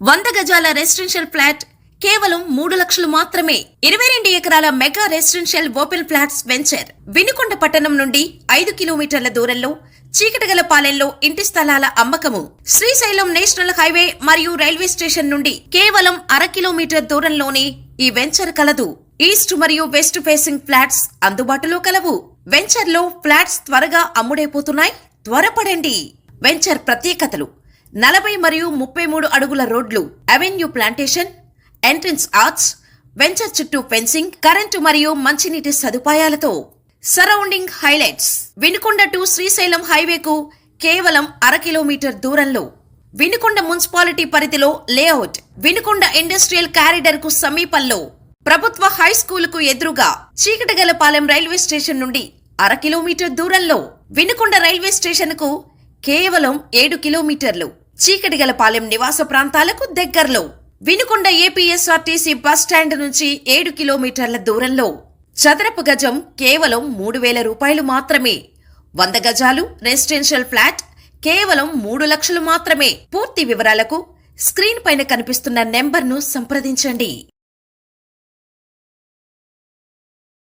100 గజాల residential flat కేవలం 3 లక్షలు మాత్రమే. 22 ఎకరాల mega residential open flats venture Vinukonda పట్టణం నుండి 5 కిలోమీటర్ల దూరంలో చీకటగలపాలెంలో ఇంటి స్థలాల అమ్మకము. శ్రీశైలం నేషనల్ హైవే మరియు రైల్వే స్టేషన్ నుండి కేవలం 1/2 కిలోమీటర్ దూరంలోనే ఈ వెంచర్ కలదు. ఈస్ట్ మరియు వెస్ట్ ఫేసింగ్ ఫ్లాట్స్ అందుబాటులో కలవు. వెంచర్ లో ఫ్లాట్స్ త్వరగా అమ్ముడైపోతున్నాయి. త్వరపడండి. వెంచర్ ప్రత్యేకతలు: 40 మరియు 33 అడుగుల రోడ్లు, avenue plantation, entrance arch, venture చుట్టూ ఫెన్సింగ్, కరెంటు మరియు మంచినీటి సదుపాయాలతో. Surrounding highlights: Vinukonda to Srisailam హైవేకు కేవలం 1/2 కిలోమీటర్ దూరంలో. వినుకొండ మున్సిపాలిటీ పరిధిలో లేఅవుట్. వినుకొండ ఇండస్ట్రియల్ కారిడార్ కు సమీపంలో. ప్రభుత్వ హై స్కూల్ కు ఎదురుగా. చీకటగలపాలెం రైల్వే స్టేషన్ నుండి 1/2 కిలోమీటర్ దూరంలో. వినుకొండ రైల్వే స్టేషన్ కు కేవలం 7 కిలోమీటర్లు. చీకటిగలపాలెం నివాస ప్రాంతాలకు దగ్గరలో. వినుకొండ ఏపీఎస్ఆర్టీసీ బస్ స్టాండ్ నుంచి 7 కిలోమీటర్ల దూరంలో. చదరపు గజం కేవలం 3,000 రూపాయలు మాత్రమే. 100 గజాలు రెసిడెన్షియల్ ఫ్లాట్ కేవలం 3 లక్షలు మాత్రమే. పూర్తి వివరాలకు స్క్రీన్ పైన కనిపిస్తున్న నెంబర్ను సంప్రదించండి.